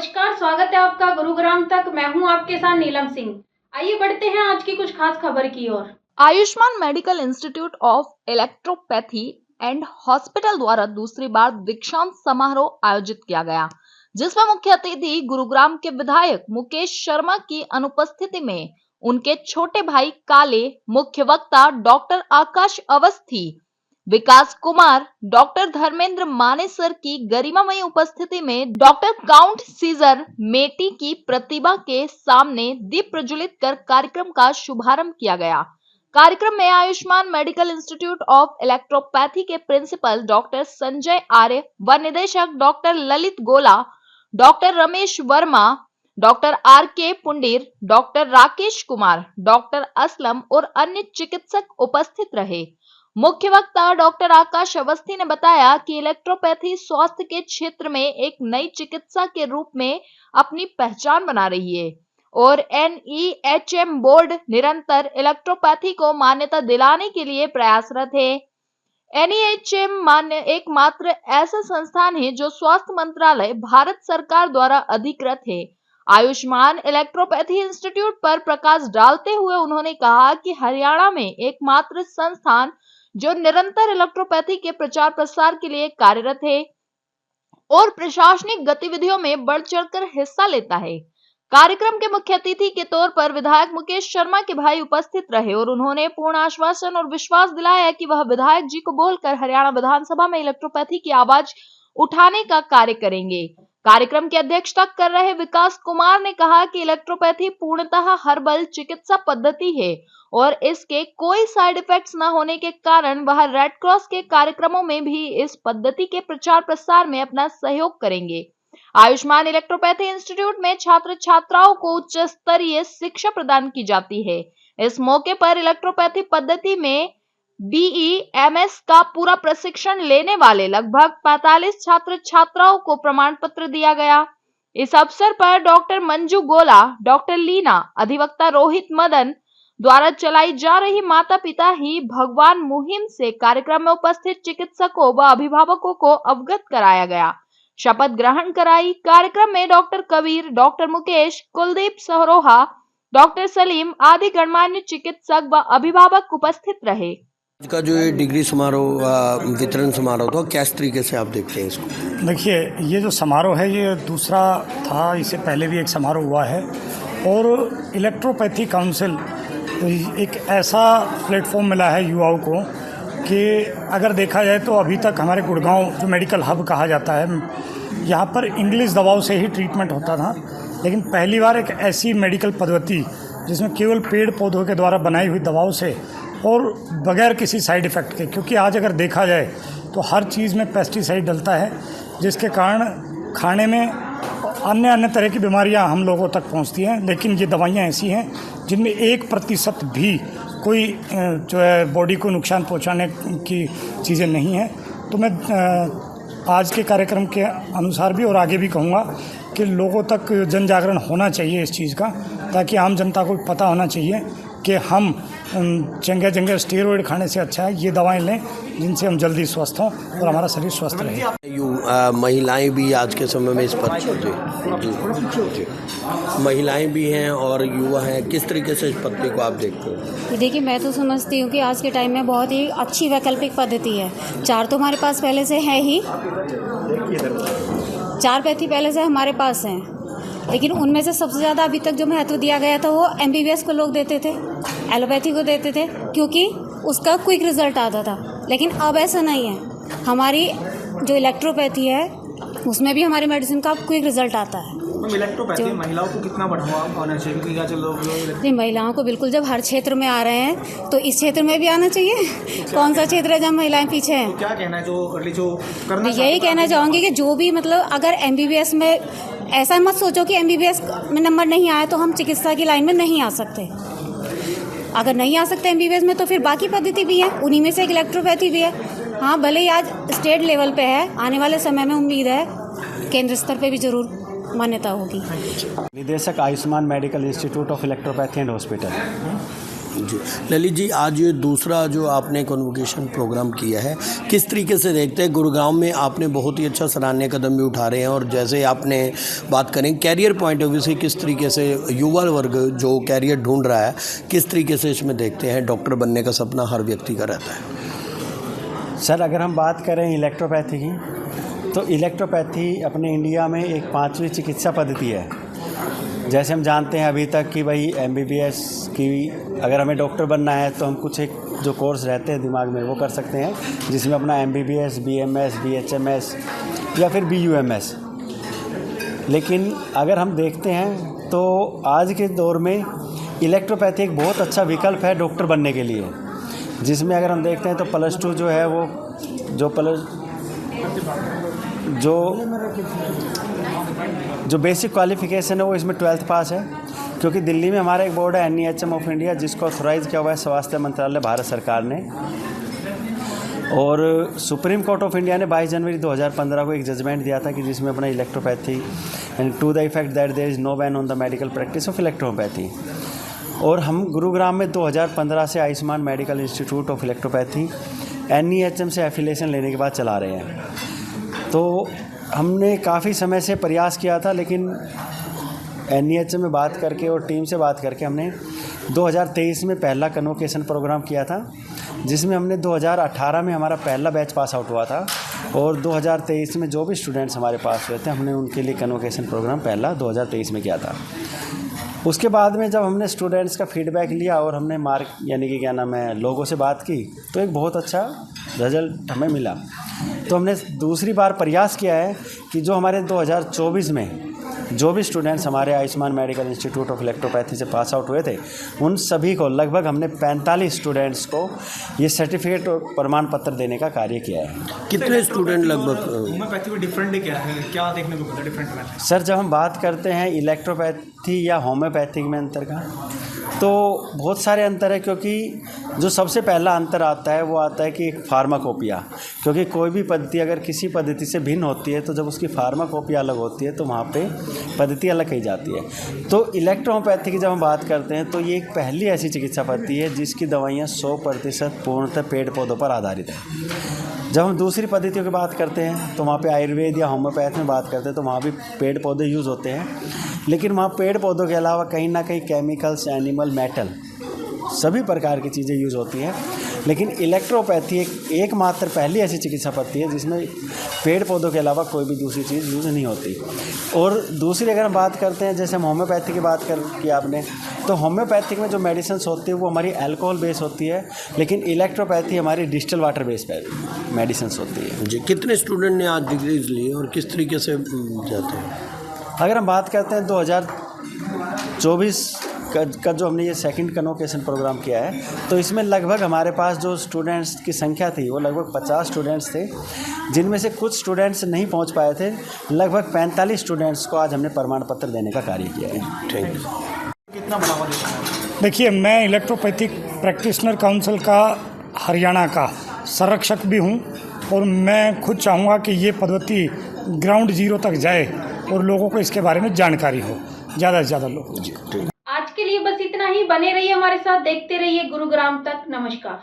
नमस्कार, स्वागत है आपका गुरुग्राम तक। मैं हूं आपके साथ नीलम सिंह। आइए बढ़ते हैं आज की कुछ खास खबर की ओर। Ayushman medical institute of electropathy and hospital द्वारा दूसरी बार दीक्षांत समारोह आयोजित किया गया, जिसमें मुख्य अतिथि गुरुग्राम के विधायक मुकेश शर्मा की अनुपस्थिति में उनके छोटे भाई काले, मुख्य वक्ता डॉक्टर आकाश अवस्थी, विकास कुमार, डॉक्टर धर्मेंद्र मानेसर की गरिमामयी उपस्थिति में डॉक्टर काउंट सीजर मेटी की प्रतिभा के सामने दीप प्रज्वलित कर कार्यक्रम का शुभारंभ किया गया। कार्यक्रम में Ayushman medical institute of electropathy के प्रिंसिपल डॉक्टर संजय आर्य व निदेशक डॉक्टर ललित गोला, doctor Ramesh Verma, doctor R के पुंडीर, डॉक्टर राकेश कुमार, डॉक्टर असलम और अन्य चिकित्सक उपस्थित रहे। मुख्य वक्ता डॉक्टर आकाश अवस्थी ने बताया कि इलेक्ट्रोपैथी स्वास्थ्य के क्षेत्र में एक नई चिकित्सा के रूप में अपनी पहचान बना रही है और NEHM बोर्ड निरंतर इलेक्ट्रोपैथी को मान्यता दिलाने के लिए प्रयासरत है। NEHM एकमात्र ऐसा संस्थान है जो स्वास्थ्य मंत्रालय भारत सरकार द्वारा अधिकृत है। आयुष्मान इलेक्ट्रोपैथी इंस्टीट्यूट पर प्रकाश डालते हुए उन्होंने कहा कि हरियाणा में एकमात्र संस्थान जो निरंतर इलेक्ट्रोपैथी के प्रचार प्रसार के लिए कार्यरत है और प्रशासनिक गतिविधियों में बढ़ चढ़कर हिस्सा लेता है। कार्यक्रम के मुख्य अतिथि के तौर पर विधायक मुकेश शर्मा के भाई उपस्थित रहे और उन्होंने पूर्ण आश्वासन और विश्वास दिलाया कि वह विधायक जी को बोलकर हरियाणा विधानसभा में इलेक्ट्रोपैथी की आवाज उठाने का कार्य करेंगे। कार्यक्रम की अध्यक्षता कर रहे विकास कुमार ने कहा कि इलेक्ट्रोपैथी पूर्णतः हर्बल चिकित्सा पद्धति है और इसके कोई साइड इफेक्ट्स न होने के कारण वह रेड क्रॉस के कार्यक्रमों में भी इस पद्धति के प्रचार प्रसार में अपना सहयोग करेंगे। आयुष्मान इलेक्ट्रोपैथी इंस्टीट्यूट में छात्र छात्राओं को उच्च स्तरीय शिक्षा प्रदान की जाती है। इस मौके पर इलेक्ट्रोपैथी पद्धति में BEMS का पूरा प्रशिक्षण लेने वाले लगभग 45 छात्र छात्राओं को प्रमाण पत्र दिया गया। इस अवसर पर डॉक्टर मंजू गोला, डॉक्टर लीना, अधिवक्ता रोहित मदन द्वारा चलाई जा रही माता पिता ही भगवान मुहिम से कार्यक्रम में उपस्थित चिकित्सकों व अभिभावकों को अवगत कराया गया, शपथ ग्रहण कराई। कार्यक्रम में doctor Kabir, doctor Mukesh, Kuldeep Saroha, doctor Salim आदि गणमान्य चिकित्सक व अभिभावक उपस्थित रहे। आज का जो ये डिग्री समारोह वितरण समारोह था, किस तरीके से आप देखते हैं इसको? देखिए, ये जो समारोह है ये दूसरा था, इससे पहले भी एक समारोह हुआ है और इलेक्ट्रोपैथी काउंसिल एक ऐसा प्लेटफॉर्म मिला है युवाओं को कि अगर देखा जाए तो अभी तक हमारे गुड़गांव जो मेडिकल हब कहा जाता है, यहाँ पर इंग्लिश दवाओं से ही ट्रीटमेंट होता था, लेकिन पहली बार एक ऐसी मेडिकल पद्धति जिसमें केवल पेड़ पौधों के द्वारा बनाई हुई दवाओं से और बगैर किसी साइड इफ़ेक्ट के, क्योंकि आज अगर देखा जाए तो हर चीज़ में पेस्टिसाइड डलता है जिसके कारण खाने में अन्य तरह की बीमारियां हम लोगों तक पहुंचती हैं, लेकिन ये दवाइयां ऐसी हैं जिनमें 1% भी कोई जो है बॉडी को नुकसान पहुंचाने की चीज़ें नहीं हैं। तो मैं आज के कार्यक्रम के अनुसार भी और आगे भी कहूँगा कि लोगों तक जन जागरण होना चाहिए इस चीज़ का, ताकि आम जनता को पता होना चाहिए कि हम जगह स्टेरॉइड खाने से अच्छा है ये दवाएं लें जिनसे हम जल्दी स्वस्थ हों और हमारा शरीर स्वस्थ रहे। महिलाएं भी आज के समय में इस पर महिलाएं भी हैं और युवा हैं, किस तरीके से इस पद्धति को आप देखते हो? देखिए, मैं तो समझती हूँ कि आज के टाइम में बहुत ही अच्छी वैकल्पिक पद्धति है। 4 तो हमारे पास पहले से है ही, 4 पैथी पहले से हमारे पास हैं, लेकिन उनमें से सबसे ज़्यादा अभी तक जो महत्व दिया गया था वो MBBS को लोग देते थे, एलोपैथी को देते थे, क्योंकि उसका क्विक रिजल्ट आता था। लेकिन अब ऐसा नहीं है। हमारी जो इलेक्ट्रोपैथी है उसमें भी हमारी मेडिसिन का क्विक रिजल्ट आता है। इलेक्ट्रोपैथी महिलाओं को कितना बढ़ावा होना चाहिए? नहीं, महिलाओं को बिल्कुल, जब हर क्षेत्र में आ रहे हैं तो इस क्षेत्र में भी आना चाहिए। कौन सा क्षेत्र है जहाँ महिलाएं पीछे हैं? क्या कहना है जो करना? यही कहना चाहूँगी कि जो भी मतलब अगर MBBS में, ऐसा मत सोचो कि MBBS में नंबर नहीं आया तो हम चिकित्सा की लाइन में नहीं आ सकते। अगर नहीं आ सकते MBBS में तो फिर बाकी पद्धति भी है, उन्हीं में से एक इलेक्ट्रोपैथी भी है। हाँ, भले ही आज स्टेट लेवल पे है, आने वाले समय में उम्मीद है केंद्र स्तर पे भी जरूर मान्यता होगी। निदेशक Ayushman medical institute of electropathy and hospital. जी ललित जी, आज ये दूसरा जो आपने कन्वोकेशन प्रोग्राम किया है, किस तरीके से देखते हैं? गुरुग्राम में आपने बहुत ही अच्छा सराहनीय कदम भी उठा रहे हैं, और जैसे आपने बात करें कैरियर पॉइंट ऑफ व्यू से, किस तरीके से युवा वर्ग जो कैरियर ढूंढ रहा है, किस तरीके से इसमें देखते हैं? डॉक्टर बनने का सपना हर व्यक्ति का रहता है। सर, अगर हम बात करें इलेक्ट्रोपैथी की, तो इलेक्ट्रोपैथी अपने इंडिया में एक 5वीं चिकित्सा पद्धति है। जैसे हम जानते हैं अभी तक कि भाई MBBS की अगर हमें डॉक्टर बनना है तो हम कुछ एक जो कोर्स रहते हैं दिमाग में वो कर सकते हैं, जिसमें अपना MBBS, BMS, BHMS या फिर BUMS। लेकिन अगर हम देखते हैं तो आज के दौर में इलेक्ट्रोपैथी एक बहुत अच्छा विकल्प है डॉक्टर बनने के लिए, जिसमें अगर हम देखते हैं तो +2 जो है वो जो बेसिक क्वालिफिकेशन है वो इसमें 12th पास है, क्योंकि दिल्ली में हमारा एक बोर्ड है NEHM ऑफ इंडिया, जिसको ऑथोराइज़ किया हुआ है स्वास्थ्य मंत्रालय भारत सरकार ने। और सुप्रीम कोर्ट ऑफ इंडिया ने 22 जनवरी 2015 को एक जजमेंट दिया था कि जिसमें अपना electropathy and to the effect that there is no ban on the medical practice of electropathy. और हम गुरुग्राम में 2015 से Ayushman medical institute of electropathy NEHM से एफिलिएशन लेने के बाद चला रहे हैं। तो हमने काफ़ी समय से प्रयास किया था, लेकिन NEHM में बात करके और टीम से बात करके हमने 2023 में पहला कन्वोकेशन प्रोग्राम किया था, जिसमें हमने 2018 में हमारा पहला बैच पास आउट हुआ था, और 2023 में जो भी स्टूडेंट्स हमारे पास हुए थे हमने उनके लिए कन्वोकेशन प्रोग्राम पहला 2023 में किया था। उसके बाद में जब हमने स्टूडेंट्स का फीडबैक लिया और हमने मार्क यानी कि क्या नाम है लोगों से बात की, तो एक बहुत अच्छा रिजल्ट हमें मिला। तो हमने दूसरी बार प्रयास किया है कि जो हमारे 2024 में जो भी स्टूडेंट्स हमारे Ayushman medical institute of electropathy से पास आउट हुए थे, उन सभी को लगभग हमने 45 स्टूडेंट्स को ये सर्टिफिकेट और प्रमाण पत्र देने का कार्य किया है। कितने स्टूडेंट लगभग? होम्योपैथी में डिफरेंट क्या है, क्या देखने को मिलता है डिफरेंट में? सर, जब हम बात करते हैं इलेक्ट्रोपैथी या होम्योपैथिक में अंतर का, तो बहुत सारे अंतर है, क्योंकि जो सबसे पहला अंतर आता है वो आता है कि एक फार्माकोपिया, क्योंकि कोई भी पद्धति अगर किसी पद्धति से भिन्न होती है तो जब उसकी फार्माकोपिया अलग होती है तो वहाँ पे पद्धति अलग कही जाती है। तो इलेक्ट्रोहोम्योपैथी की जब हम बात करते हैं तो ये एक पहली ऐसी चिकित्सा पद्धति है जिसकी दवाइयाँ 100% पूर्णतः पेड़ पौधों पर आधारित है। जब हम दूसरी पद्धतियों की बात करते हैं तो वहाँ पे आयुर्वेद या होम्योपैथ में बात करते हैं तो वहाँ भी पेड़ पौधे यूज़ होते हैं, लेकिन वहाँ पेड़ पौधों के अलावा कहीं ना कहीं केमिकल्स, एनिमल, मेटल सभी प्रकार की चीज़ें यूज़ होती हैं। लेकिन इलेक्ट्रोपैथी एकमात्र पहली ऐसी चिकित्सा पद्धति है जिसमें पेड़ पौधों के अलावा कोई भी दूसरी चीज़ यूज़ नहीं होती। और दूसरी अगर हम बात करते हैं, जैसे हम होम्योपैथी की बात की आपने, तो होम्योपैथिक में जो मेडिसिन्स होती है वो हमारी अल्कोहल बेस होती है, लेकिन इलेक्ट्रोपैथी हमारी डिस्टिल वाटर बेस मेडिसिन्स होती है। जी, कितने स्टूडेंट ने आज डिग्रीज ली और किस तरीके से जाते हैं? अगर हम बात करते हैं 2024 का जो हमने ये सेकंड कन्वोकेशन प्रोग्राम किया है, तो इसमें लगभग हमारे पास जो स्टूडेंट्स की संख्या थी वो लगभग 50 स्टूडेंट्स थे, जिनमें से कुछ स्टूडेंट्स नहीं पहुंच पाए थे। लगभग 45 स्टूडेंट्स को आज हमने प्रमाण पत्र देने का कार्य किया है। ठीक। कितना बढ़ावा देता है? देखिए, मैं इलेक्ट्रोपैथिक प्रैक्टिशनर काउंसिल का हरियाणा का संरक्षक भी हूं, और मैं खुद चाहूँगा कि ये पद्धति ग्राउंड जीरो तक जाए और लोगों को इसके बारे में जानकारी हो, ज़्यादा से ज़्यादा लोग। आज के लिए बस इतना ही। बने रहिए हमारे साथ, देखते रहिए गुरुग्राम तक। नमस्कार।